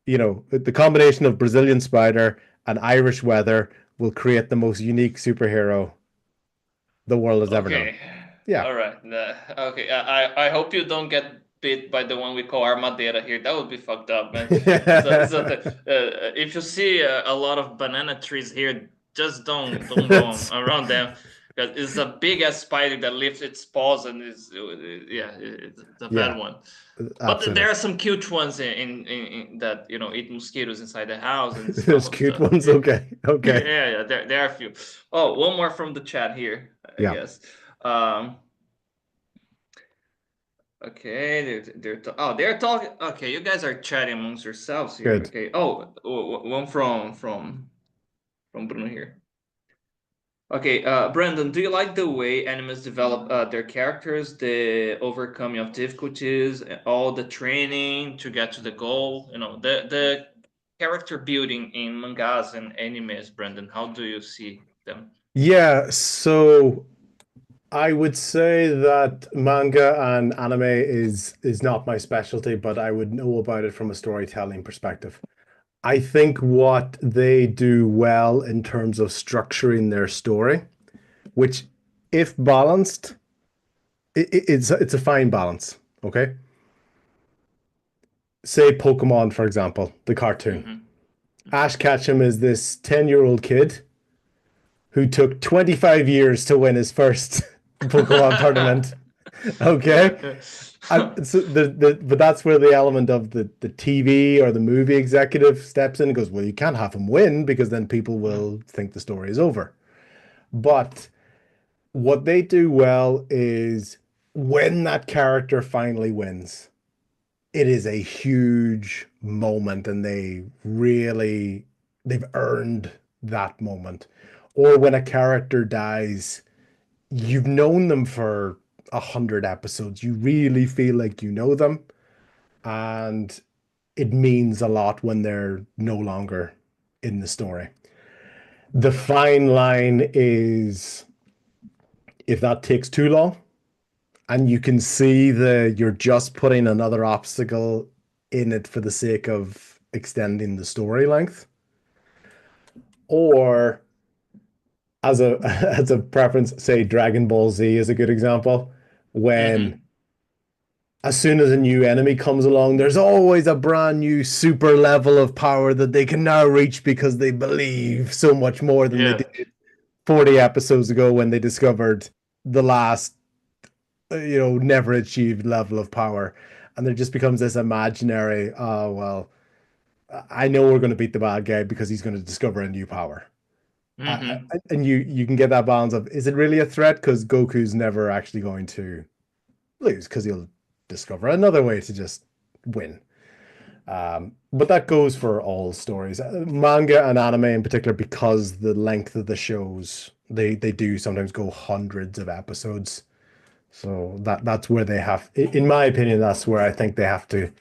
the combination of Brazilian spider and Irish weather will create the most unique superhero the world has ever known. Okay. Yeah. All right. Okay. I hope you don't get bit by the one we call Armadera here. That would be fucked up, man. If you see a lot of banana trees here, just don't go That's around them because it's a big ass spider that lifts its paws and is yeah, it's a bad yeah, one. But there absolutely. are some cute ones in that eat mosquitoes inside the house and this type There's of cute stuff. ones. Yeah. Okay. Okay. Yeah, yeah, there are a few. Oh, one more from the chat here, I Yeah. guess. Um, okay, they're talking. Okay, you guys are chatting amongst yourselves here. Good. Okay. Oh, one from Bruno here. Okay, Brandon, do you like the way animes develop their characters, the overcoming of difficulties, all the training to get to the goal? You know, the character building in mangas and animes, Brandon. How do you see them? Yeah. So I would say that manga and anime is not my specialty, but I would know about it from a storytelling perspective. I think what they do well in terms of structuring their story, which, if balanced, it's a fine balance. Okay. Say Pokemon, for example, the cartoon. Mm-hmm. Ash Ketchum is this 10-year-old kid who took 25 years to win his first Pokemon tournament. Okay. Yeah. So but that's where the element of the TV or the movie executive steps in and goes, well, you can't have him win because then people Mm, will think the story is over. But what they do well is when that character finally wins, it is a huge moment and they've earned that moment. Or when a character dies, you've known them for 100 episodes. You really feel like you know them, and it means a lot when they're no longer in the story. The fine line is if that takes too long and you can see you're just putting another obstacle in it for the sake of extending the story length, or as a as a preference, say Dragon Ball Z is a good example. When hmm. as soon as a new enemy comes along, there's always a brand new super level of power that they can now reach because they believe so much more than they Yeah. did 40 episodes ago when they discovered the last, never achieved level of power. And there just becomes this imaginary, oh, well, I know we're going to beat the bad guy because he's going to discover a new power. Hmm. And you can get that balance of, is it really a threat? Because Goku's never actually going to lose because he'll discover another way to just win. But that goes for all stories, manga and anime in particular, because the length of the shows they do sometimes go hundreds of episodes. So that's where they have, in my opinion, that's where I think they have to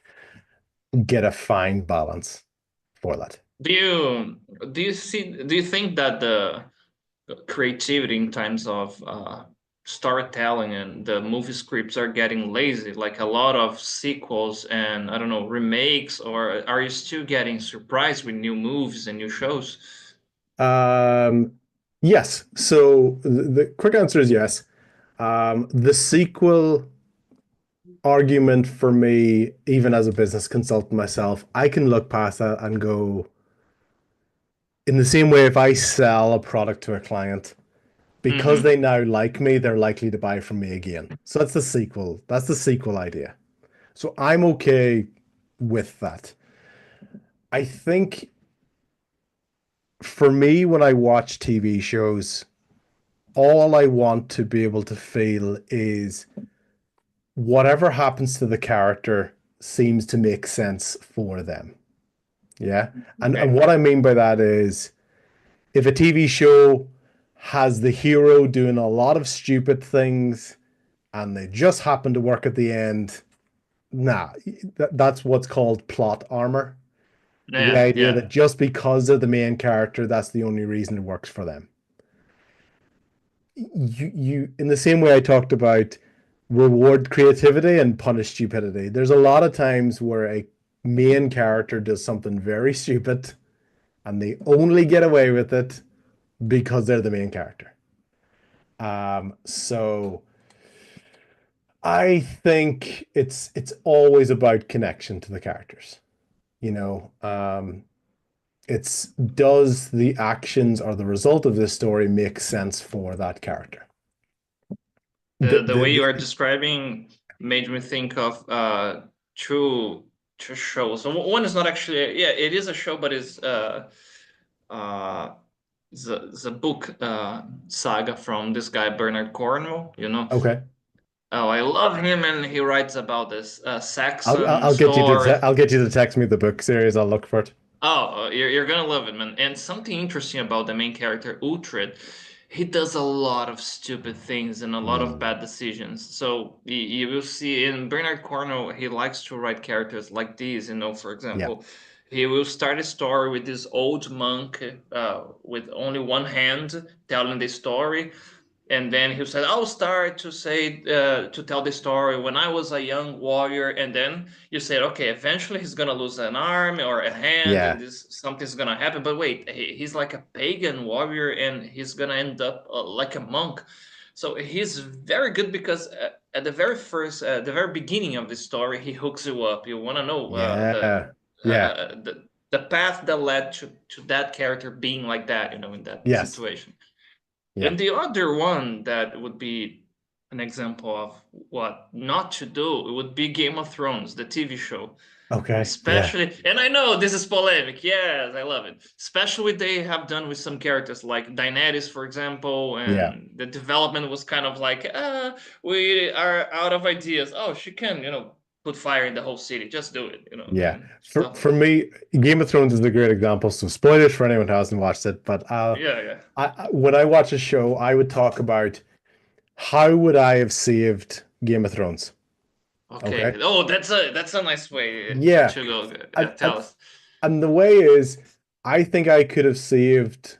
get a fine balance for that. Do you do you think that the creativity in terms of storytelling and the movie scripts are getting lazy, like a lot of sequels and I don't know remakes, or are you still getting surprised with new movies and new shows? Um, yes. So the quick answer is yes. The sequel argument for me, even as a business consultant myself, I can look past that and go, in the same way, if I sell a product to a client, because Mm-hmm. they now like me, they're likely to buy from me again. So that's the sequel. That's the sequel idea. So I'm okay with that. I think for me, when I watch TV shows, all I want to be able to feel is whatever happens to the character seems to make sense for them. Yeah. And Okay. what I mean by that is if a TV show has the hero doing a lot of stupid things and they just happen to work at the end, nah, that's what's called plot armor. The Yeah, idea yeah. that just because of the main character, that's the only reason it works for them. You in the same way I talked about reward creativity and punish stupidity. There's a lot of times where a main character does something very stupid and they only get away with it because they're the main character. So I think it's always about connection to the characters. You know, it's does the actions or the result of this story make sense for that character? The way you are The describing made me think of two two shows. So one is not actually, yeah, it is a show, but it's uh the book saga from this guy Bernard Cornwell. You know, okay. oh, I love him, and he writes about this Saxon I'll get you to story. I'll get you to text me the book series. I'll look for it. Oh, you're gonna love it, man. And something interesting about the main character, Uhtred, he does a lot of stupid things and a lot of Mm, bad decisions. So you will see in Bernard Cornwell, he likes to write characters like these. You know, for yeah, example, he will start a story with this old monk with only one hand telling the story, and then he said, "I'll start to say to tell the story when I was a young warrior." And then you said, "Okay, eventually he's gonna lose an arm or a hand, and yeah, this something's gonna happen." But wait, he's like a pagan warrior, and he's gonna end up like a monk. So he's very good because at the very first, the very beginning of the story, he hooks you up. You want to know yeah, uh, yeah, the path that led to that character being like that, you know, in that yes, situation. yeah. And the other one that would be an example of what not to do, it would be Game of Thrones, the TV show. Okay. Yeah. Especially, and I know this is polemic. Yes, I love it. Especially what they have done with some characters like Daenerys, for example, Yeah. and the development was kind of like, we are out of ideas. Oh, she can, put fire in the whole city. Just do it, Yeah. and For stuff. for me, Game of Thrones is a great example. So spoilers for anyone who hasn't watched it. But Yeah, yeah. when I watch a show, I would talk about how would I have saved Game of Thrones. Okay. Okay. Oh, that's a nice way Yeah. to go. And, Tell and us. and the way is, I think I could have saved.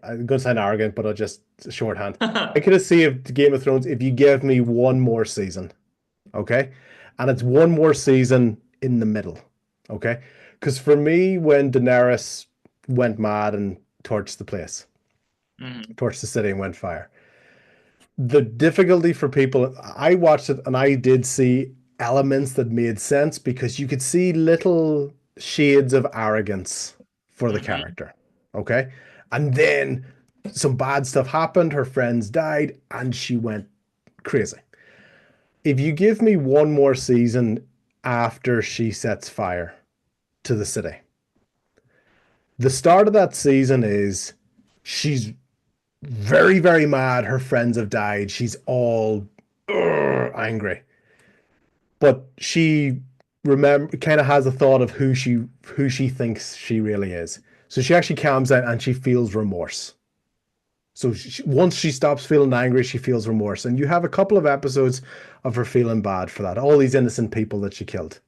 I'm going to sound arrogant, but I'll just shorthand. I could have saved Game of Thrones if you gave me one more season. Okay. And it's one more season in the middle. Okay. Because for me, when Daenerys went mad and torched the place, Mhm. torched the city and went fire, the difficulty for people, I watched it and I did see elements that made sense because you could see little shades of arrogance for the Mhm. character. Okay. And then some bad stuff happened. Her friends died and she went crazy. If you give me one more season after she sets fire to the city, the start of that season is she's very, very mad. Her friends have died. She's all angry, but she remember kind of has a thought of who she thinks she really is. So she actually calms down and she feels remorse. So once she stops feeling angry, she feels remorse. And you have a couple of episodes of her feeling bad for that. All these innocent people that she killed.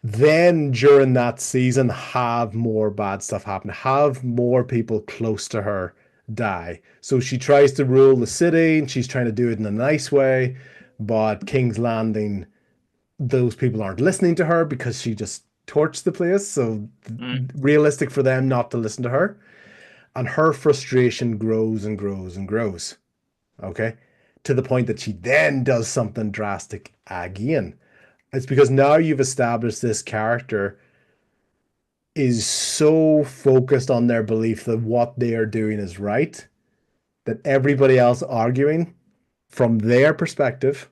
Then during that season, have more bad stuff happen. Have more people close to her die. So she tries to rule the city and she's trying to do it in a nice way. But King's Landing, those people aren't listening to her because she just torched the place. So Mm. realistic for them not to listen to her. And her frustration grows and grows and grows. Okay. To the point that she then does something drastic again. It's because now you've established this character is so focused on their belief that what they are doing is right that everybody else arguing from their perspective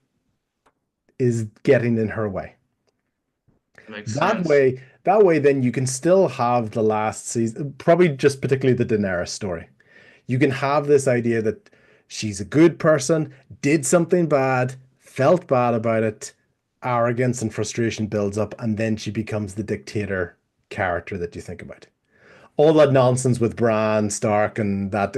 is getting in her way. Makes That sense. way, that way, then you can still have the last season, probably just particularly the Daenerys story. You can have this idea that she's a good person, did something bad, felt bad about it, arrogance and frustration builds up, and then she becomes the dictator character that you think about. All that nonsense with Bran, Stark, and that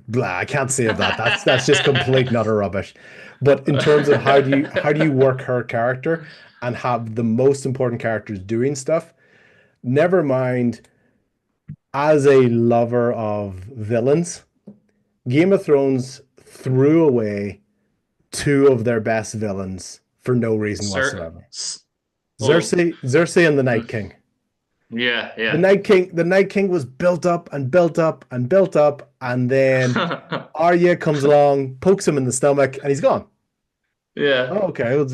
blah, I can't say of that. That's just complete and utter rubbish. But in terms of how do you work her character and have the most important characters doing stuff, never mind as a lover of villains, Game of Thrones threw away two of their best villains for no reason Sir. whatsoever. Oh. Cersei and the Mm. Night King. Yeah, The yeah. Night King, the Night King was built up and built up and built up, and then Arya comes along, pokes him in the stomach, and he's gone. Yeah. Oh, okay, well,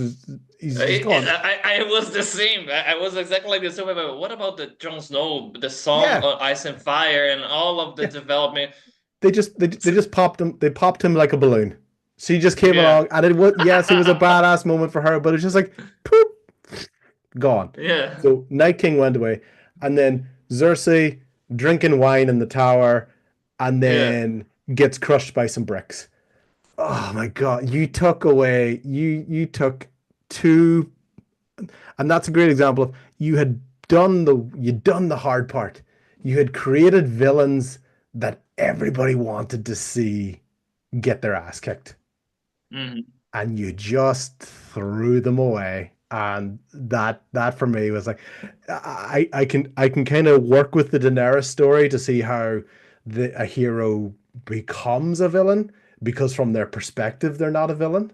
he's gone. I was the same. I was exactly like the same. But what about the Jon Snow, the song Yeah, Ice and Fire, and all of the yeah. development? They just popped him. They popped him like a balloon. She just came Yeah. along, and it was yes, it was a badass moment for her, but it's just like poop, gone. Yeah. So Night King went away, and then Cersei drinking wine in the tower, and Yeah. then gets crushed by some bricks. Oh my God, you took two, and that's a great example of you'd done the hard part. You had created villains that everybody wanted to see get their ass kicked, Mhm. and you just threw them away. And that for me was like, I can kind of work with the Daenerys story to see how a hero becomes a villain because from their perspective they're not a villain.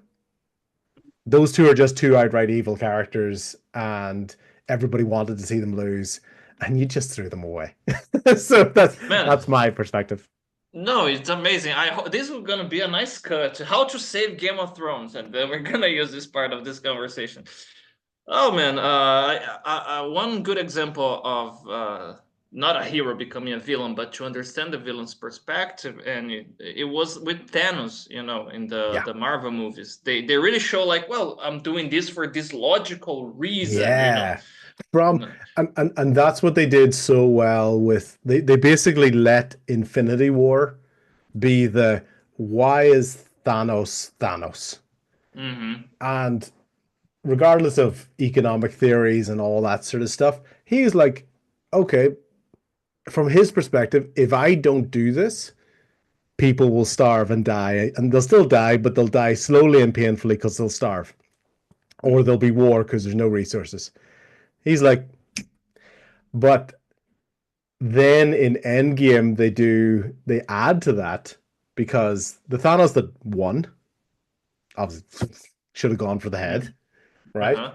Those two are just two outright evil characters, and everybody wanted to see them lose, and you just threw them away. So that's Man, that's my perspective. no, it's amazing. This is gonna be a nice cut. How to save Game of Thrones, and then we're gonna use this part of this conversation. Oh man, one good example of not a hero becoming a villain, but to understand the villain's perspective. And it was with Thanos, in Yeah. the Marvel movies. They really show like, well, I'm doing this for this logical reason, Yeah. You From know. and that's what they did so well with they basically let Infinity War be the why is Thanos Thanos? Mm-hmm. And regardless of economic theories and all that sort of stuff, he's like, okay, from his perspective, if I don't do this, people will starve and die, and they'll still die, but they'll die slowly and painfully because they'll starve, or there'll be war because there's no resources. He's like, but then in Endgame, they add to that because the Thanos that won obviously should have gone for the head, Mm-hmm. right? Uh-huh.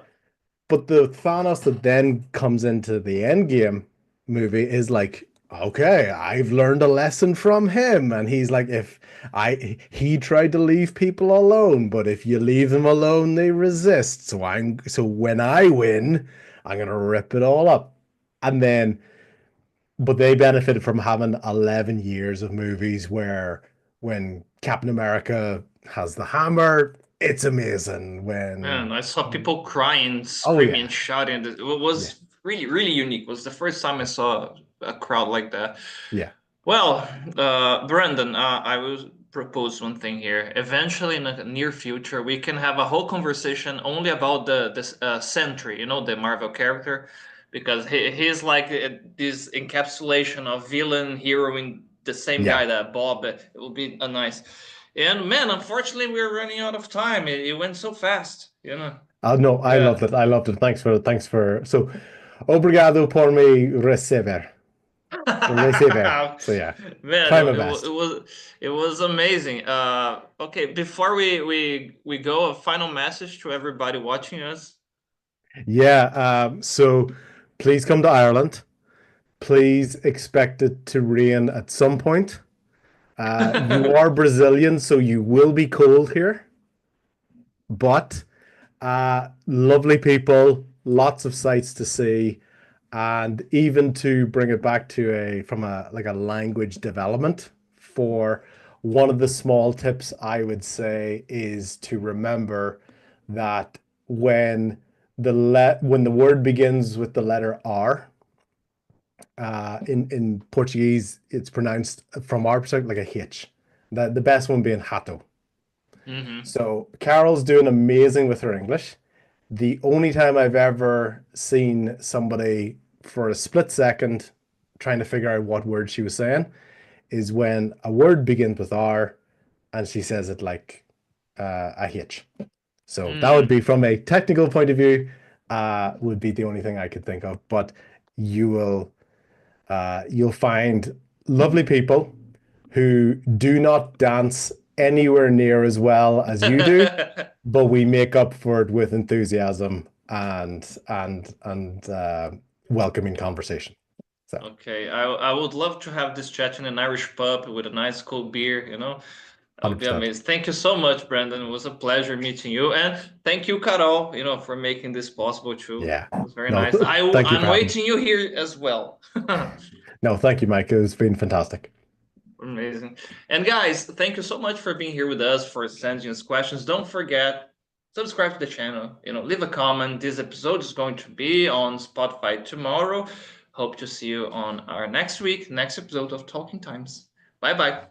But the Thanos that then comes into the Endgame movie is like, okay, I've learned a lesson from him. And he's like, if he tried to leave people alone, but if you leave them alone, they resist. So when I win, I'm gonna rip it all up. And then, but they benefited from having 11 years of movies where when Captain America has the hammer, it's amazing. Man, When, I saw people crying, oh screaming, yeah, shouting. It yeah, was really, really unique. It was the first time I saw a crowd like that. yeah. Well, Brendan, I will propose one thing here. Eventually, in the near future, we can have a whole conversation only about the this Sentry, the Marvel character, because he's like this encapsulation of villain, hero in the same Yeah. guy that Bob. It will be a nice. And man, unfortunately, we're running out of time. It went so fast. No, I Yeah. loved it. I loved it. Thanks for. So, obrigado por me receber. So yeah, Man, try my it, wa- best. it was amazing. Okay, before we go, a final message to everybody watching us. Yeah. So please come to Ireland. Please expect it to rain at some point. You are Brazilian, so you will be cold here, but lovely people, lots of sights to see, and even to bring it back to a from a like a language development for one of the small tips I would say is to remember that when the word begins with the letter R, in Portuguese, it's pronounced from our perspective like a H. The best one being hato. Hmm. So Carol's doing amazing with her English. The only time I've ever seen somebody for a split second trying to figure out what word she was saying is when a word begins with R and she says it like a H. So that would Mm. be from a technical point of view, would be the only thing I could think of. But you will you'll find lovely people who do not dance anywhere near as well as you do, but we make up for it with enthusiasm and welcoming conversation. So Okay, I would love to have this chat in an Irish pub with a nice cold beer. That would be 100%. amazing. Thank you so much, Brandon. It was a pleasure meeting you, and thank you, Carol, for making this possible too. Yeah. It was very No, nice. thank you I'm for having me. waiting you here as well. No, thank you, Mike. It's been fantastic. Amazing. And guys, thank you so much for being here with us, for sending us questions. Don't forget, subscribe to the channel, leave a comment. This episode is going to be on Spotify tomorrow. Hope to see you on our next episode of Talking Times. Bye bye.